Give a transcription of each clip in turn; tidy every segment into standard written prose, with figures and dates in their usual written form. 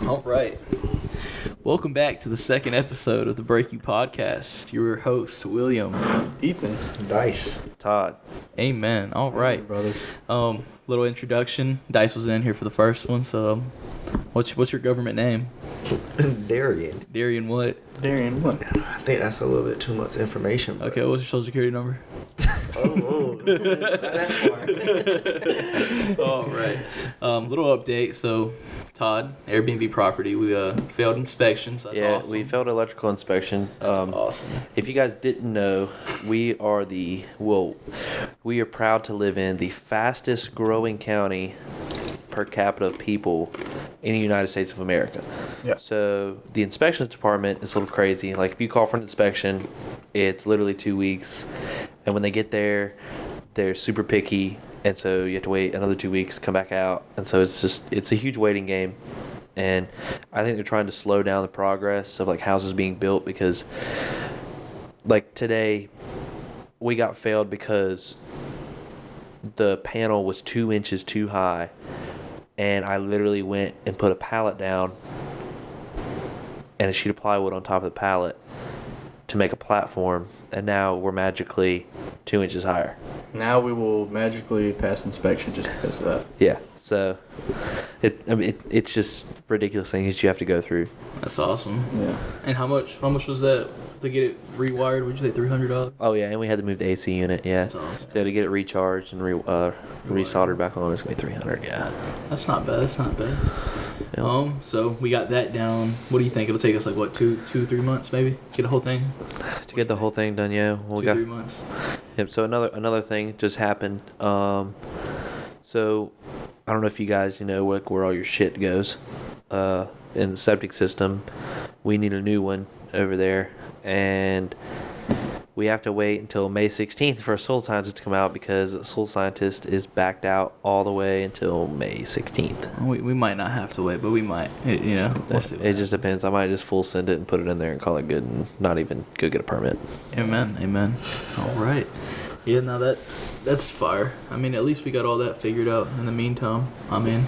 All right. Welcome back to the second episode of the Breaking Podcast. Your host, William. Ethan. Dice. Todd. Amen. All right. Hey, brothers. Little introduction. Dice was in here for the first one, so what's your government name? Darian. Darian what? Darian what? I think that's a little bit too much information. Okay, what's your social security number? Oh, not that far. All right. Little update. So, Todd, Airbnb property, we failed inspection, so that's awesome. We failed electrical inspection. That's awesome. If you guys didn't know, we are proud to live in the fastest growing county per capita of people in the United States of America. Yeah. So the inspections department is a little crazy. Like if you call for an inspection, it's literally 2 weeks, and when they get there, they're super picky, and so you have to wait another 2 weeks, come back out, and so it's a huge waiting game. And I think they're trying to slow down the progress of like houses being built, because like today we got failed because the panel was 2 inches too high, and I literally went and put a pallet down and a sheet of plywood on top of the pallet to make a platform, and now we're magically 2 inches higher. Now we will magically pass inspection just because of that. Yeah, so it's just ridiculous things you have to go through. That's awesome. Yeah. And how much was that to get it rewired? Would you say $300? Oh yeah, and we had to move the AC unit. Yeah, That's awesome. so to get it recharged and resoldered back on, it's gonna be $300. Yeah, That's not bad. Yeah. So we got that down. What do you think? It'll take us like what, 3 months maybe? Get the whole thing? to get the whole thing done. Yeah, well, 3 months. Yep. So another thing just happened. So I don't know if you guys like where all your shit goes. In the septic system, we need a new one over there, and we have to wait until May 16th for a soil scientist to come out, because a soil scientist is backed out all the way until May 16th. We might not have to wait, but we might. We'll see what It just depends. I might just full send it and put it in there and call it good, and not even go get a permit. Amen. All right. Yeah, now that's fire. I mean, at least we got all that figured out in the meantime. I mean,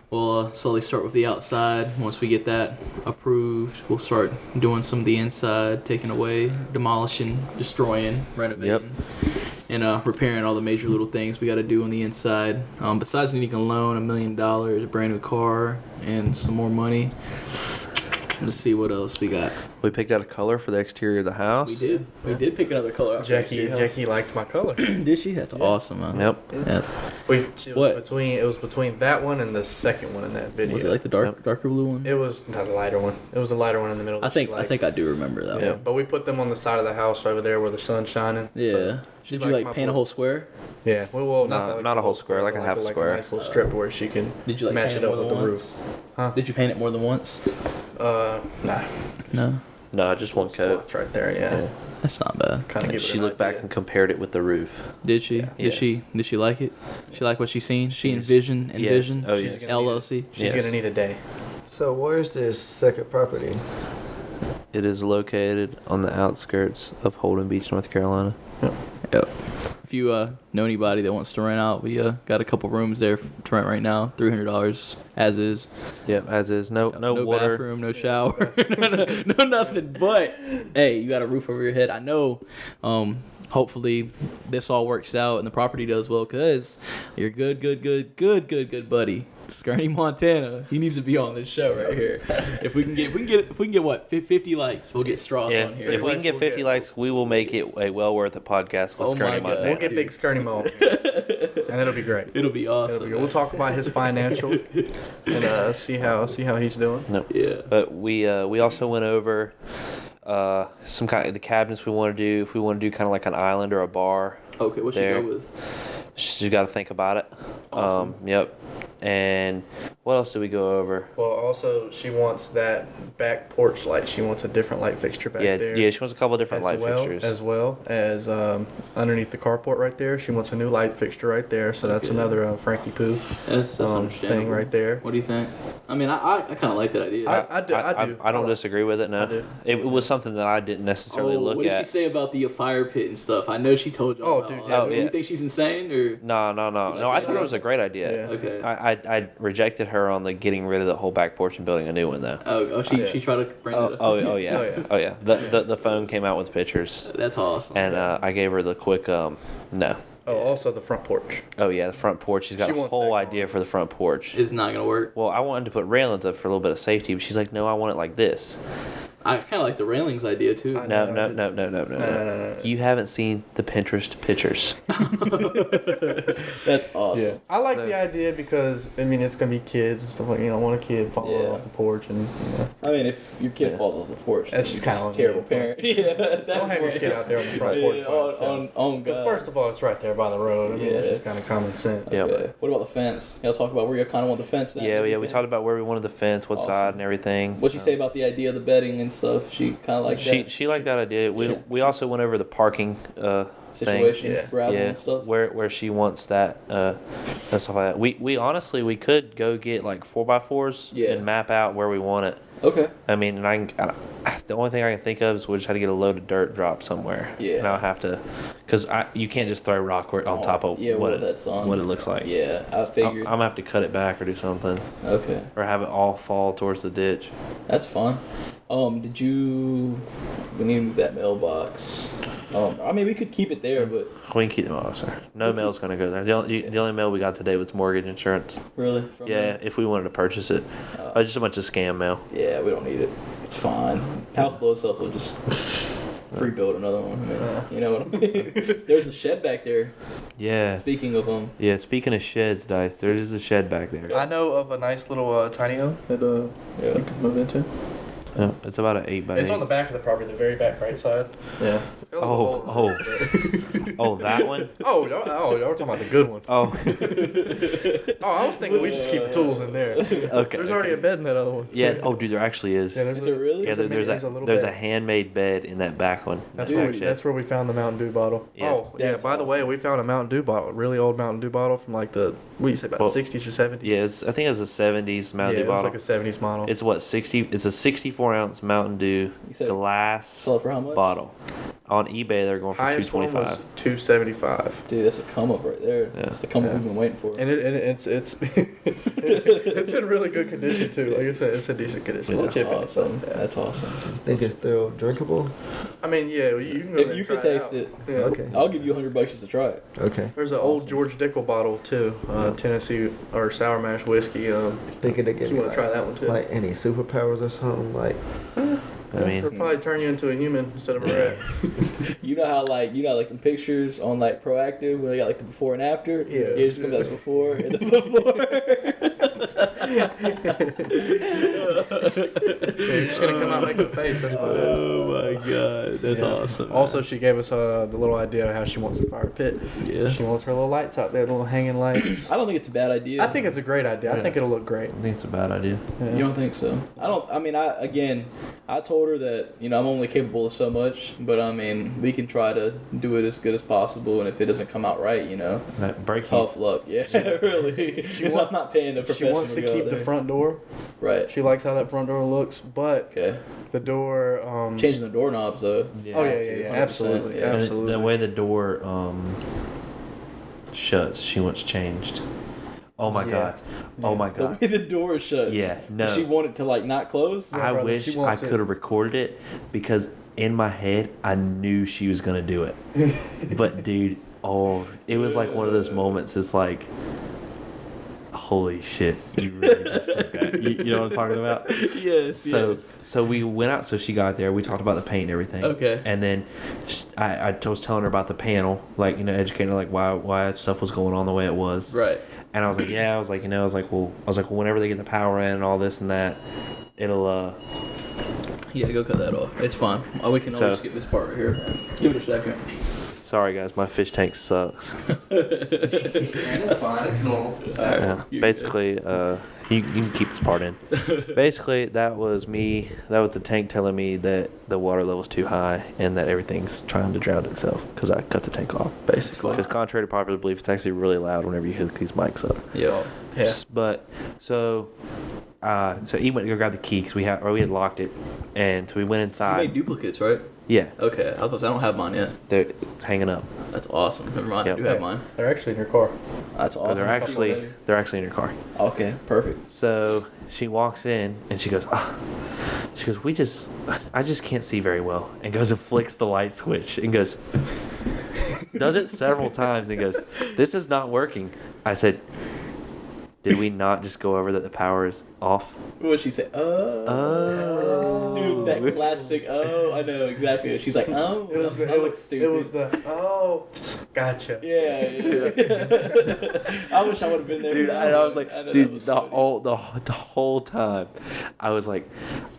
we'll slowly start with the outside. Once we get that approved, we'll start doing some of the inside, taking away, demolishing, destroying, renovating, and repairing all the major little things we got to do on the inside. Besides needing a loan, $1 million, a brand new car, and some more money. Let's see what else we got. We picked out a color for the exterior of the house. We did. We did pick another color out. Jackie liked my color. Did she? That's awesome, man. Yep. Yeah. It was between that one and the second one in that video. Was it like the darker blue one? It was not the lighter one. It was the lighter one in the middle. I think I do remember that Yeah, one. but we put them on the side of the house over there where the sun's shining. Yeah. So Did you like paint a whole square? Yeah. Well, not a whole square, like a half like square. a nice little strip where she can Did you like match paint it it up more with than the once? roof. Huh? Did you paint it more than once? Nah. No. No, just one coat. Spots right there. Yeah. That's not bad. Kind of give it She an looked back idea. and compared it with the roof. Did she? Yeah. Did she like it? She like what she seen? She She's- envision. yes. Oh, She's yes. gonna need LLC. She's Yes. gonna need a day. So where's this second property? It is located on the outskirts of Holden Beach, North Carolina. Yep. If you know anybody that wants to rent out, we got a couple rooms there to rent right now. $300 as is. Yep, as is. No water. Bathroom, no shower, no nothing. But hey, you got a roof over your head. I know. Hopefully this all works out and the property does well, cause you're good buddy. Skirney, Montana. He needs to be on this show right here. If we can get what 50 likes, we'll get Strauss on here. If we can get 50 likes, we will make it a well worth a podcast with Oh my Skirney God. Montana. We'll get Big Skirny Mo, and it'll be great. It'll be awesome. We'll talk about his financial and see how he's doing. No. Yeah. But we also went over some kind of the cabinets we want to do. If we want to do kind of like an island or a bar. Okay, what there. you go with? Just got to think about it. Awesome. Yep. And what else did we go over? Well, also she wants that back porch light. She wants a different light fixture back there. Yeah, she wants a couple of different light fixtures. As well as underneath the carport right there, she wants a new light fixture right there. So that's Okay. another Frankie Poo That's thing understandable. right there. What do you think? I mean, I kind of like that idea. I do. I don't disagree with it. No, I do. it was something that I didn't necessarily look what did at. she say about the fire pit and stuff? I know she told you. Oh, about dude, all yeah. that. Oh, Do yeah. you think she's insane or? No. I thought it was a great idea. Yeah. Okay. I rejected her on the getting rid of the whole back porch and building a new one though. She tried to bring it up. Oh yeah. Oh, yeah. Oh yeah. The phone came out with pictures, That's awesome. and I gave her the quick no. Oh, also the front porch. Oh yeah, the front porch. She's got She a wants whole that idea for the front porch. It's not gonna work. Well, I wanted to put railings up for a little bit of safety, but she's like, no, I want it like this. I kind of like the railings idea too. I No. No. You haven't seen the Pinterest pictures. That's awesome. Yeah, I like So- the idea because I mean it's gonna be kids and stuff like I want a kid falling Yeah. off the porch and I mean, if your kid Yeah. falls off the porch, That's then just you're kinda a terrible on you. parent. Yeah, at that don't have your point. kid out there on the front porch Yeah, by itself. on Because God. first of all, it's right there by the road. I mean, it's Yeah. just kind of common sense. Yeah. Okay. What about the fence? Y'all talk about where you kind of want the fence. Now, Yeah, we everything? talked about where we wanted the fence, what Awesome. side, and everything. What'd you say about the idea of the bedding and stuff? She kind of like that She liked that idea. We also went over the parking situation, Yeah. gravel yeah, and stuff. where she wants that and stuff like that. We honestly we could go get like 4x4s Yeah. and map out where we want it. Okay. I mean, the only thing I can think of is we'll just have to get a load of dirt dropped somewhere. Yeah. And I'll have to, because you can't just throw rock on top of Yeah, what well, that's on. it looks like. Yeah, I I'm figured. gonna have to cut it back or do something, Okay, or have it all fall towards the ditch. that's fun. Did you? We need to move that mailbox. I mean, we could keep it there, but We can keep them all, sir. No mail's gonna go there. The only mail we got today was mortgage insurance. really, from Yeah, there? if we wanted to purchase it, just a bunch of scam mail. Yeah, we don't need it. It's fine. House blows up, we'll just rebuild another one. I mean, you know what I mean? There's a shed back there. Yeah. Speaking of them, Yeah, speaking of sheds, Dice, there is a shed back there. I know of a nice little tiny home that yeah. you could move into. It's about an 8x8. It's on the back of the property, the very back right side. Yeah. Oh, that one? Oh, y'all were talking about the good one. Oh, Oh, I was thinking we just keep the tools in there. okay. There's already a bed in that other one. Yeah. Oh, dude, there actually is. Yeah, is it really? Yeah, there's a little bed. handmade bed in that back one. That's that where, back we, shed. that's where we found the Mountain Dew bottle. Yeah. Oh, yeah. That's By the way, we found a Mountain Dew bottle, a really old Mountain Dew bottle from like the, what do you say, about Well, 60s or 70s? Yeah, I think it's a 70s Mountain Yeah, Dew it was bottle. like a 70s model. It's what 60. It's a 64-ounce Mountain Dew You said glass sell it for how much? bottle. On eBay, they're going for Highest one was $225. $275. Dude, that's a come up right there. That's the come up we've been waiting for. And it's it's in really good condition too. Like I said, it's a decent condition. Yeah. No chip in it, so. Awesome. That's awesome. Think it's still drinkable? I mean, yeah, you can go ahead If you and try could taste out. it, Yeah. Okay. I'll give you $100 just to try it. Okay. There's an old George Dickel bottle too, Tennessee or Sour Mash whiskey. Thinking to get You me, want to try that one too? like any superpowers or something? Like, I mean, it'll probably turn you into a human instead of a rat. You know how like the pictures on like Proactive where they got like the before and after. Yeah. You're just gonna be like before and the before. Yeah, you're just gonna come out making a face. That's about it. Oh my god, that's Yeah. awesome. Also, she gave us the little idea of how she wants the fire pit. Yeah. She wants her little lights out there, the little hanging lights. I don't think it's a bad idea. I think it's a great idea. I think it'll look great. I think it's a bad idea. Yeah. You don't think so? I told her that, I'm only capable of so much, but I mean, we can try to do it as good as possible, and if it doesn't come out right, That break tough luck. Yeah, really. I'm not paying the She professional wants to go keep the there. front door. Right. She likes how that front door looks, but Okay. the door. Changing the doorknobs, though. Yeah. Oh yeah, have yeah, to, yeah, 100%, absolutely, yeah. And absolutely. the way the door shuts, she wants changed. Oh my Yeah. god. Oh my The god. way the door shuts. Yeah, no. Does she want it to like not close? Yeah, I brother, wish she I wants it. could have recorded it because in my head I knew she was gonna do it. But dude, it was like one of those moments. It's like, holy shit, you really just did that. You know what I'm talking about? Yes. So we went out. So she got there. We talked about the paint and everything. Okay. And then I was telling her about the panel, like educating her like why stuff was going on the way it was. Right. And I was like, yeah. I was like, well, whenever they get the power in and all this and that, it'll Yeah, go cut that off. It's fine. We can So- always skip this part right here. Give it a second. Sorry guys, my fish tank sucks. It's fine. It's normal. Yeah, basically, you can keep this part in. Basically, that was the tank telling me that the water level's too high and that everything's trying to drown itself because I cut the tank off. Basically, because contrary to popular belief, it's actually really loud whenever you hook these mics up. Yeah. Yeah. But so So he went to go grab the key because we had locked it, and so we went You inside. made duplicates, right? Yeah, Okay. I don't have mine yet. it's hanging up. That's awesome. Never mind. Yep. I do have mine. They're actually in your car. That's Or awesome. they're actually in your car. Okay. Perfect. So she walks in and she goes, I just can't see very well, and goes and flicks the light switch and goes, does it several times and goes, this is not working. I said, did we not just go over that the power is off? What she said? Oh. Dude, that classic. Oh, I know exactly. What she's like. Oh, that looks stupid. It was gotcha. Yeah. I wish I would have been there. Dude, for that and I one. was like, I know that dude, was the funny. whole time, I was like,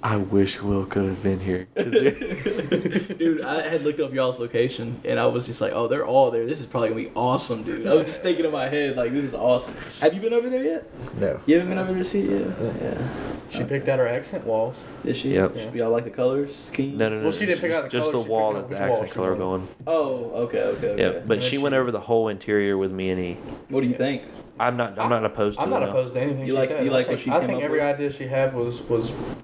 I wish Will could have been here. Dude, I had looked up y'all's location and I was just like, oh, they're all there. This is probably gonna be awesome, dude. I was just thinking in my head like, this is awesome. Have you been over there yet? No. You haven't been over there to see it yet? Yeah. She picked out her accent walls. Did she? Yep. Yeah. Y'all like the colors scheme? No. Well, she didn't pick out the just color, the she wall picked that out the which wall accent she color wanted. going. Oh, okay. Yeah, but And she then went she- over the whole interior with me, and he. What do you think? I'm not opposed to I'm it. not no. opposed to anything You she like- said. you like what she I came think up every with? idea she had was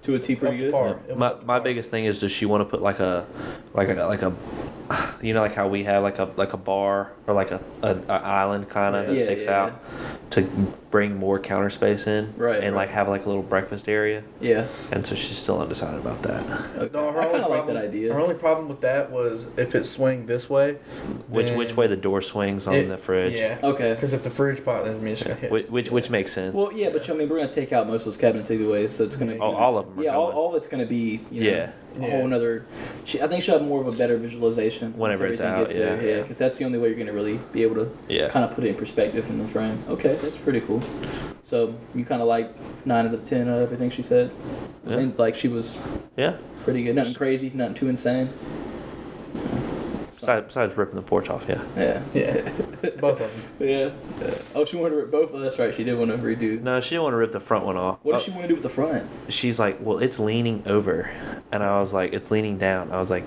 To a T pretty up to good? par. Yeah. It was My up to my par. biggest thing is, does she want to put like a you know, like how we have like a bar or like a island kind of that Yeah, sticks yeah, out to bring more counter space in, Right, and right. like have like a little breakfast area. Yeah. And so she's still undecided about that. Okay. No, her I only kind of like problem- that idea. Her only problem with that was if it swung this way. Which then way the door swings on it- the fridge? Yeah. Okay. Because if the fridge pot, then it's gonna hit. Which makes sense. Well, yeah, but I mean, we're gonna take out most of those cabinets either way, so it's gonna. Oh, be, all of 'em are Yeah, going. all of it's gonna be. You know, Yeah. A Yeah. whole nother. I think she'll have more of a better visualization once Whenever it's everything out, gets there. yeah. Yeah, because that's the only way you're gonna really be able to. Yeah. Kind of put it in perspective in the frame. Okay, that's pretty cool. So you kind of like 9 out of 10 out of everything she said. I Yeah. think like she was Yeah. pretty good. Nothing crazy, nothing too insane. Besides ripping the porch off, yeah. Yeah. Yeah. Both of them. Yeah. Oh, she wanted to rip both. Oh, that's right. She did want to redo. No, she didn't want to rip the front one off. What does she want to do with the front? She's like, well, it's leaning over. And I was like, it's leaning down. I was like,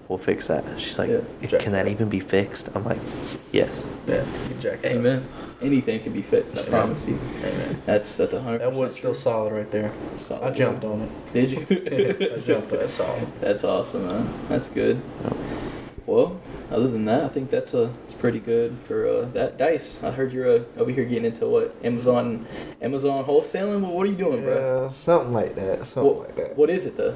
we'll fix that. She's like, Yeah. can that even be fixed? I'm like, yes. Yeah. You jack it up. Amen. Anything can be fixed. I promise you. Amen. That's 100%. That wood's still solid right there. solid. I jumped on it. Did you? I jumped, but it's solid. That's awesome, man. That's good. Well, other than that, I think it's pretty good for that dice. I heard you're over here getting into what Amazon wholesaling. Well, what are you doing, bro? Yeah, something like that. Something What, like that. what is it though?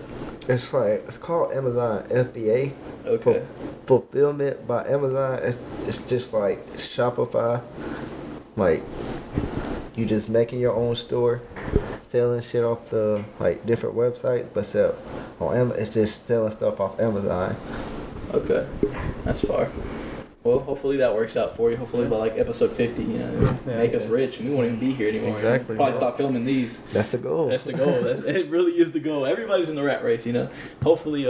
It's called Amazon FBA. Okay. Fulfillment by Amazon. It's just like Shopify. Like you just making your own store, selling shit off the like different websites, but sell on Amazon. It's just selling stuff off Amazon. Okay. That's far. Well, hopefully that works out for you. Hopefully by like episode 50, make us rich and we won't even be here anymore. Exactly, Probably bro. stop filming these. That's the goal. That's the goal. It really is the goal. Everybody's in the rat race, Hopefully,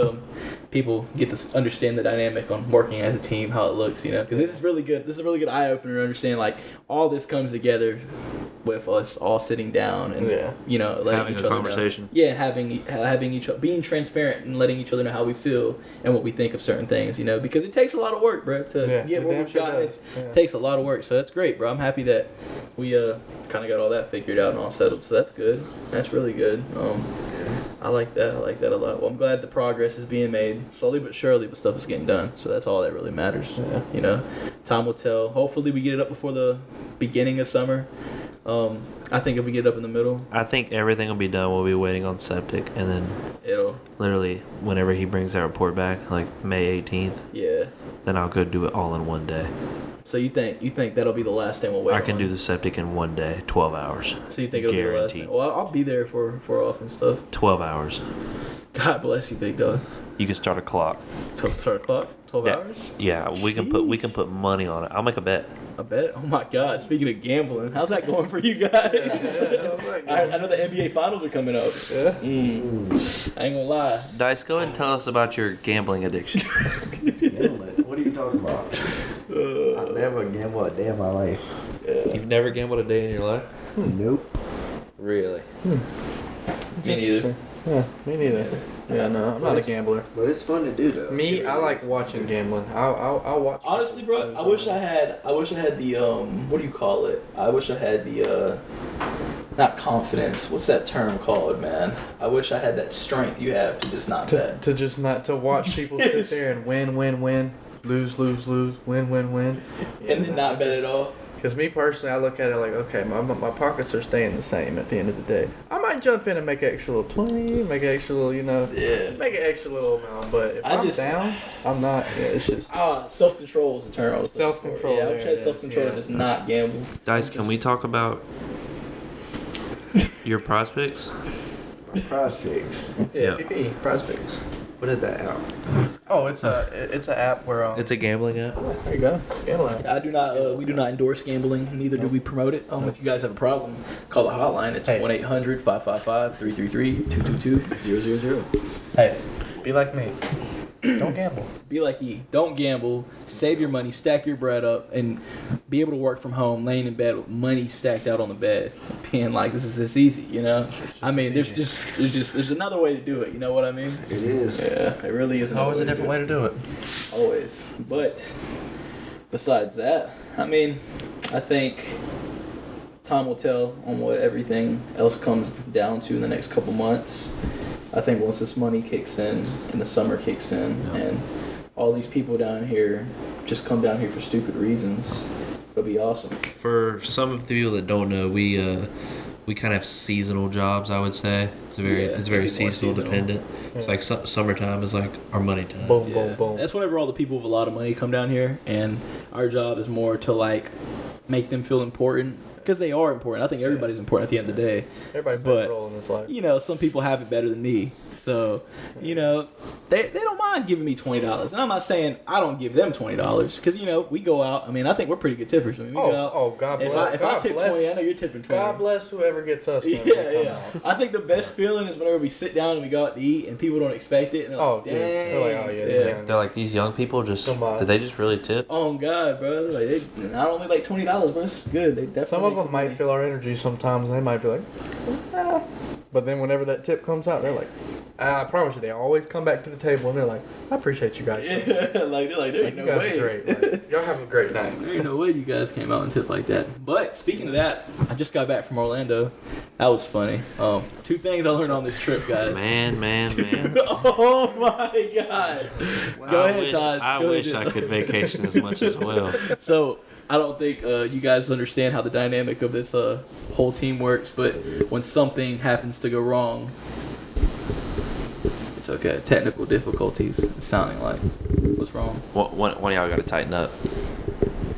people get to understand the dynamic on working as a team, how it looks, because this is really good. This is a really good eye opener to understand like all this comes together with us all sitting down and letting Having each a other conversation. know. Yeah, having each other being transparent and letting each other know how we feel and what we think of certain things, because it takes a lot of work, bro, to get it where damn we've sure gotten. does. It Yeah. takes a lot of work, so that's great, bro. I'm happy that we kind of got all that figured out and all settled, so that's good. That's really good. I like that. I like that a lot. Well, I'm glad the progress is being made slowly but surely, but stuff is getting done. So that's all that really matters. Yeah. Time will tell. Hopefully we get it up before the beginning of summer. I think if we get it up in the middle, I think everything will be done. We'll be waiting on septic, and then it'll. literally whenever he brings that report back, like May 18th, Yeah. then I'll go do it all in one day. So you think that'll be the last thing we'll wait I can on? do the septic in one day, 12 hours. So you think it'll be the last Guaranteed. thing? Well, I'll be there for off and stuff. 12 hours. God bless you, big dog. You can start a clock. Start o'clock. 12 Yeah. hours. Yeah, we can put money on it. I'll make a bet. I bet. Oh my God! Speaking of gambling, how's that going for you guys? I know the NBA finals are coming up. Yeah. I ain't gonna lie. Dice, go ahead and tell us about your gambling addiction. What are you talking about? I never gambled a day in my life. You've never gambled a day in your life? Nope. Really? Me neither. Yeah, me neither. Yeah, no, I'm not a gambler. But it's fun to do though. Me, I like watching gambling. I'll watch. Honestly, bro, I wish I had the what do you call it? I wish I had the not confidence. What's that term called, man? I wish I had that strength you have to just not bet. To just not to watch people sit there and win, lose, win. And then not bet at all. Because me personally, I look at it like, okay, my pockets are staying the same at the end of the day. I might jump in and make an extra little 20, make an extra little, make an extra little amount. But if I'm down, I'm not. Yeah, it's just self-control is the term. Self-control. Yeah, I wish I had self-control to just not gamble. Guys, can we talk about your prospects? Prospects. Yeah, Yeah. PP prospects. What is that out? Oh, it's an app where It's a gambling app. there you go. It's a gambling app. I do not. We do not endorse gambling. Neither do we promote it. If you guys have a problem, call the hotline. It's Hey. 1-800-555-333-222-000. Hey, be like me. Don't gamble. Be like E. Don't gamble. Save your money. Stack your bread up, and be able to work from home, laying in bed with money stacked out on the bed, being like, "This is this easy," I mean, there's another way to do it. You know what I mean? It is. Yeah, it really is. Always a different way to do it. Always. But besides that, I mean, I think time will tell on what everything else comes down to in the next couple months. I think once this money kicks in and the summer kicks in and all these people down here just come down here for stupid reasons, it'll be awesome. For some of the people that don't know, we kind of have seasonal jobs. I would say it's very Yeah, very maybe more seasonal seasonal. dependent. It's like summertime is like our money time. Boom, Yeah. boom, boom. That's whenever all the people with a lot of money come down here, and our job is more to like make them feel important. Because they are important. I think everybody's important at the end of the day. Everybody But- plays a role in this life. Some people have it better than me. So, they don't mind giving me $20. And I'm not saying I don't give them $20. Because, we go out. I mean, I think we're pretty good tippers. I mean, we go out. God bless. If I tip 20, I know you're tipping 20. God bless whoever gets us. when we Yeah, come yeah. out. I think the best feeling is whenever we sit down and we go out to eat and people don't expect it. And they're like, Dude. dang. They're like, oh, yeah, these young- They're like, these young people just Come on. did they just really tip? Oh, God, bro. Like, they not only like $20, bro. It's good. They definitely Some of make them might money. feel our energy sometimes, and they might be like, "Ah." But then whenever that tip comes out, they're like, I promise you, they always come back to the table and they're like, I appreciate you guys. Yeah, they're like, there ain't You no guys way. are great. Like, y'all have a great night. There ain't no way you guys came out and tipped like that. But speaking of that, I just got back from Orlando. That was funny. Two things I learned on this trip, guys. Man. Oh my God. Go ahead, Todd. I Go wish ahead. I could vacation as much as well. So I don't think you guys understand how the dynamic of this whole team works. But when something happens to go wrong, it's okay. Technical difficulties. It's sounding like what's wrong? One of y'all got to tighten up.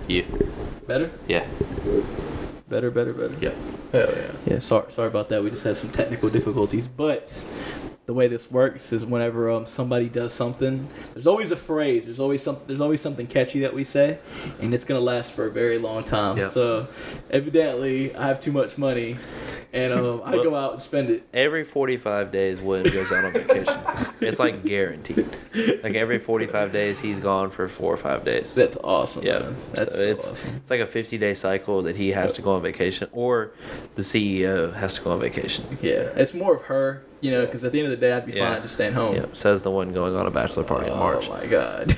You. Better. Yeah. Better. Yep. Hell yeah. Yeah, sorry about that. We just had some technical difficulties. But the way this works is whenever somebody does something, there's always a phrase. There's always something catchy that we say, and it's gonna last for a very long time. Yep. So evidently, I have too much money, and I go out and spend it. Every 45 days, William goes out on vacation. It's like guaranteed. Like every 45 days, he's gone for 4 or 5 days. That's awesome. Yeah, Man. That's so so it's awesome. it's like a 50-day cycle that he has to go on vacation, or the CEO has to go on vacation. Yeah, it's more of her, because at the end of the day, I'd be Yeah. fine just staying home. Yep, says the one going on a bachelor party in March. Oh my God!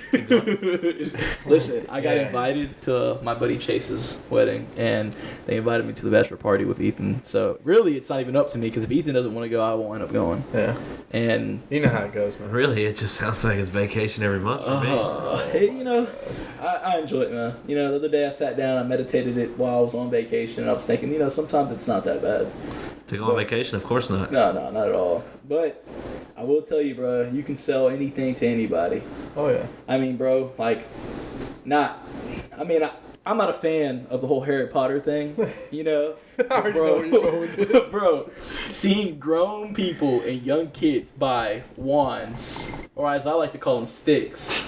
Listen, I got invited to my buddy Chase's wedding, and they invited me to the bachelor party with Ethan. So really, it's not even up to me because if Ethan doesn't want to go, I won't end up going. Yeah. And You know how it goes, man. Really, it just sounds like it's vacation every month for me. hey, I enjoy it, man. The other day I sat down, I meditated it while I was on vacation, and I was thinking, sometimes it's not that bad. To go on vacation, of course not. No, not at all. But I will tell you, bro, you can sell anything to anybody. Oh, yeah. I mean, bro, I'm not a fan of the whole Harry Potter thing, I already know where you're going with this. Bro, seeing grown people and young kids buy wands, or as I like to call them, sticks.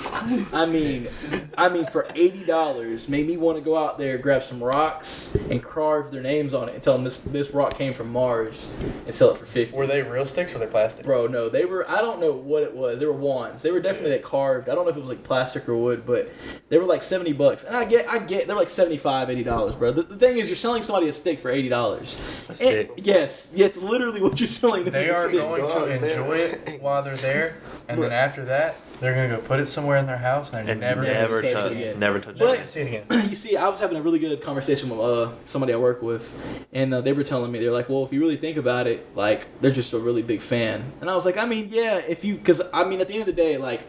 I mean, for $80, made me want to go out there, grab some rocks, and carve their names on it, and tell them this rock came from Mars, and sell it for $50. Were they real sticks or were they plastic? Bro, no, they were, I don't know what it was. They were wands. They were definitely like carved. I don't know if it was like plastic or wood, but they were like $70. And I get, they're like $75, $80, bro. The thing is, you're selling somebody a stick for $80. $80. A stick. Yes, it's literally what you're selling them. They a are stick. going to enjoy it while they're there, and then after that, they're gonna go put it somewhere in their house, and they're And never never gonna touch see it again. never touch But- it. Never see it again. You see, I was having a really good conversation with somebody I work with, and they were telling me, they're like, well, if you really think about it, like, they're just a really big fan. And I was like, I mean, yeah, because at the end of the day, like,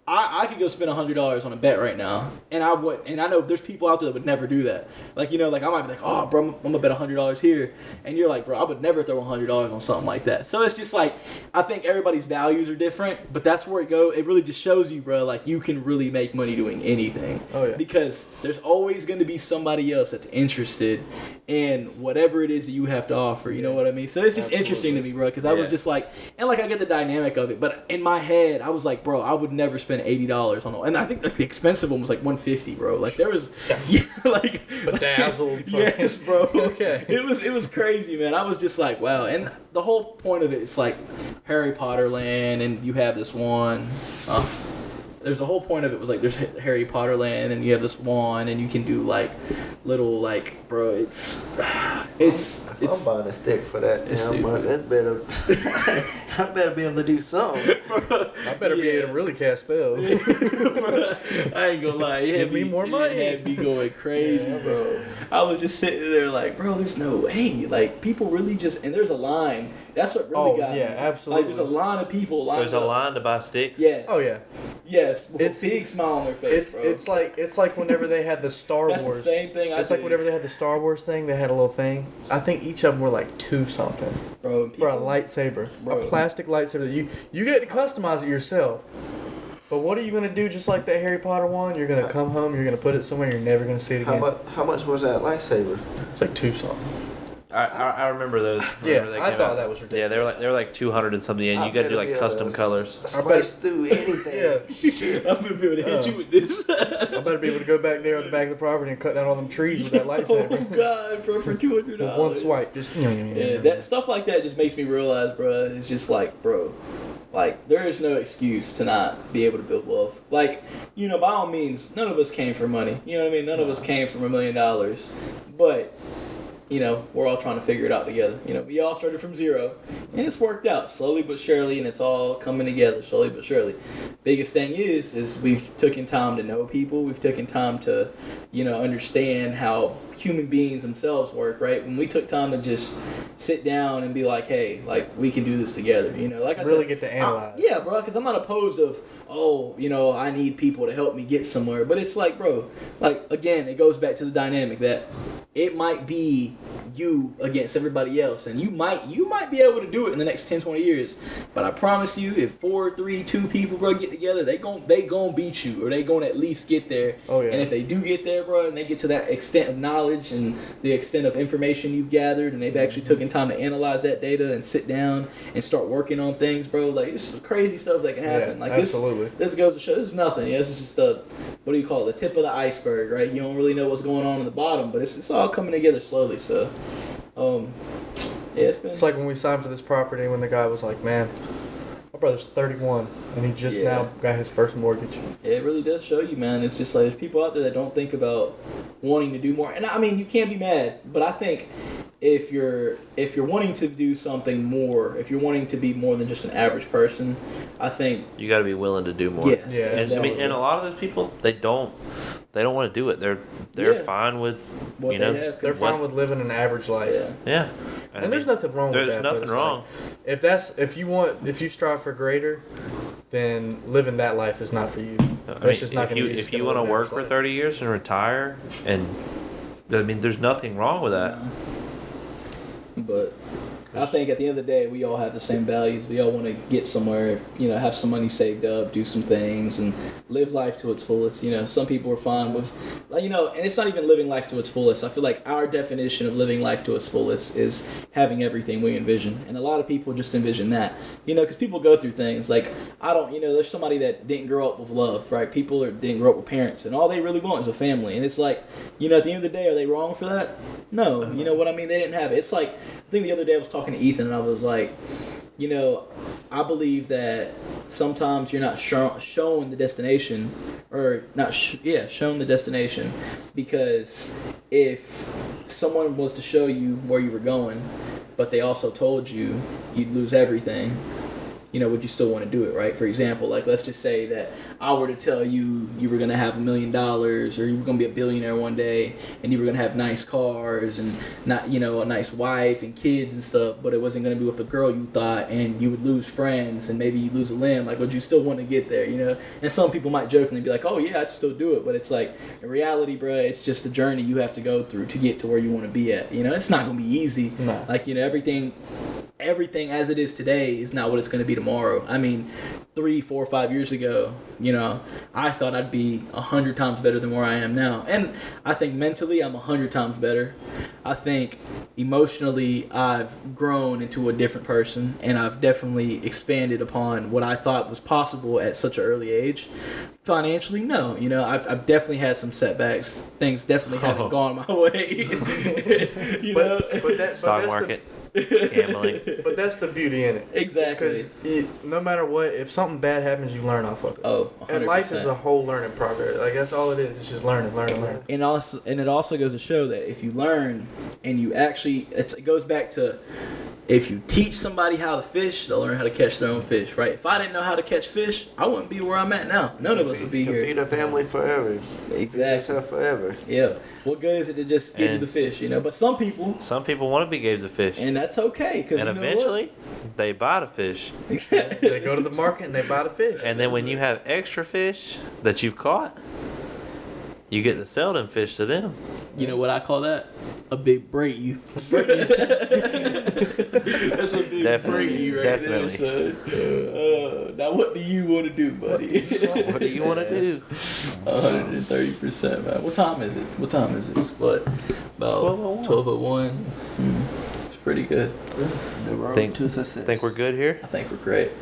I could go spend $100 on a bet right now, and I know there's people out there that would never do that. Like, like, I might be like, oh, bro, I'm gonna bet $100 here, and you're like, bro, I would never throw $100 on something like that. So it's just like, I think everybody's values are different, but that's where it really just shows you, bro, like, you can really make money doing anything. Oh, yeah. Because there's always going to be somebody else that's interested in whatever it is that you have to offer. You know what I mean? So it's just interesting to me, bro, because I was just like, and like, I get the dynamic of it, but in my head, I was like, bro, I would never spend $80 on, and I think like the expensive one was like $150, bro. Like there was, like Bedazzled. yes, bro. Okay. It was crazy, man. I was just like, wow. And the whole point of it is like Harry Potter land, and you have this one. There's the whole point of it was like there's Harry Potter land, and you have this wand, and you can do like little like, bro, it's I'm buying a stick for that. It's How much? That better. I better be able to do something. I better be able to really cast spells. I ain't gonna lie. Give me more money. It had me going crazy, bro. I was just sitting there like, bro, there's no way. Like, people really just, and there's a line. That's what really got me. absolutely. Like, there's a line of people lined There's a up. line to buy sticks. Yes. Oh yeah. Yes. With It's- a big smile on their face, bro. It's like whenever they had the Star That's Wars. the same thing I It's like do. whenever they had the Star Wars thing, they had a little thing. I think each of them were like $2 something bro, for a people- lightsaber, Bro. a plastic lightsaber that you get to customize it yourself. But what are you gonna do? Just like that Harry Potter one, you're gonna come home, you're gonna put it somewhere, you're never gonna see it again. How much was that lightsaber? It's like $2 something. I remember those. Yeah, Whenever they I came thought out. that was ridiculous. Yeah, they were like 200 and something, and I you got to do better like be able custom to- colors. Slice through anything. Yeah. Shit. I'm gonna be able to hit you with this. I better be able to go back there on the back of the property and cut down all them trees with that Oh lightsaber. god, bro, for $200. With one swipe, just Yeah, that stuff like that just makes me realize, bro. It's just like, bro, like there is no excuse to not be able to build wealth. Like, by all means, none of us came for money. You know what I mean? None of us came from $1 million, but. We're all trying to figure it out together. We all started from zero, and it's worked out slowly but surely, and it's all coming together slowly but surely. Biggest thing is we've taken time to know people. We've taken time to, understand how human beings themselves work, right? When we took time to just sit down and be like, hey, like, we can do this together, like I really said, get to analyze. yeah, bro, because I'm not opposed of, I need people to help me get somewhere, but it's like, bro, like, again, it goes back to the dynamic that it might be you against everybody else, and you might be able to do it in the next 10, 20 years, but I promise you, if 4, 3, 2 people, bro, get together, they gon' beat you, or they gon' at least get there. Oh, yeah. And if they do get there, bro, and they get to that extent of knowledge and the extent of information you've gathered, and they've actually taken time to analyze that data and sit down and start working on things, bro, like, this is crazy stuff that can happen. Yeah, like absolutely. This goes to show this is nothing. This is just what do you call it? The tip of the iceberg, right? You don't really know what's going on in the bottom, but it's all coming together slowly. So, it's been. It's like when we signed for this property when the guy was like, man, my brother's 31 and he just now got his first mortgage. It really does show you, man. It's just like there's people out there that don't think about wanting to do more. And I mean, you can't be mad, but I think if you're wanting to do something more, if you're wanting to be more than just an average person, I think You got to be willing to do more. yes, Yeah, And, exactly. and a lot of those people, they don't want to do it. They're fine with What you know. they have. They're fine with living an average life. Yeah. Yeah. And there's nothing wrong with There's that. but nothing it's wrong. like, if you strive for greater, then living that life is not for you. That's just not if gonna you be if you want to work for 30 years and retire, and there's nothing wrong with that. But I think at the end of the day, we all have the same values. We all want to get somewhere, have some money saved up, do some things, and live life to its fullest. Some people are fine with, and it's not even living life to its fullest. I feel like our definition of living life to its fullest is having everything we envision. And a lot of people just envision that, because people go through things. Like, there's somebody that didn't grow up with love, right? People didn't grow up with parents, and all they really want is a family. And it's like, at the end of the day, are they wrong for that? No. You know what I mean? They didn't have it. It's like, I think the other day I was talking to Ethan, and I was like, I believe that sometimes you're not shown the destination, or not shown the destination, because if someone was to show you where you were going, but they also told you you'd lose everything, would you still want to do it, right? For example, like let's just say that I were to tell you you were going to have $1 million or you were going to be a billionaire one day and you were going to have nice cars and not, a nice wife and kids and stuff, but it wasn't going to be with the girl you thought, and you would lose friends and maybe you lose a limb. Like, would you still want to get there, And some people might jokingly be like, oh yeah, I'd still do it. But it's like, in reality, bro, it's just a journey you have to go through to get to where you want to be at. It's not going to be easy. No. Like, everything as it is today is not what it's going to be tomorrow. I mean, 3, 4, 5 years ago, I thought I'd be 100 times better than where I am now. And I think mentally I'm 100 times better. I think emotionally I've grown into a different person, and I've definitely expanded upon what I thought was possible at such an early age. Financially, no. I've definitely had some setbacks. Things definitely haven't gone my way. Stock market. Gambling. But that's the beauty in it. Exactly. Because no matter what, if something bad happens, you learn off of it. Oh, 100%. And life is a whole learning progress. Like, that's all it is. It's just learning. And it also goes to show that if you learn and you actually, it goes back to, if you teach somebody how to fish, they'll learn how to catch their own fish, right? If I didn't know how to catch fish, I wouldn't be where I'm at now. None of us would be You here. can feed a family forever. Exactly. Feed yourself forever. Yeah. What good is it to just give you the fish, But some people want to be gave the fish. And that's okay. And eventually, they buy the fish. They go to the market and they buy the fish. And then when you have extra fish that you've caught, you get to sell them fish to them. You know what I call that? A big break you. That's a big break you right there, son. Now what do you want to do, buddy? What do you want to do? 130%, man. What time is it? It's about 12:01. It's pretty good. Think we're good here? I think we're great.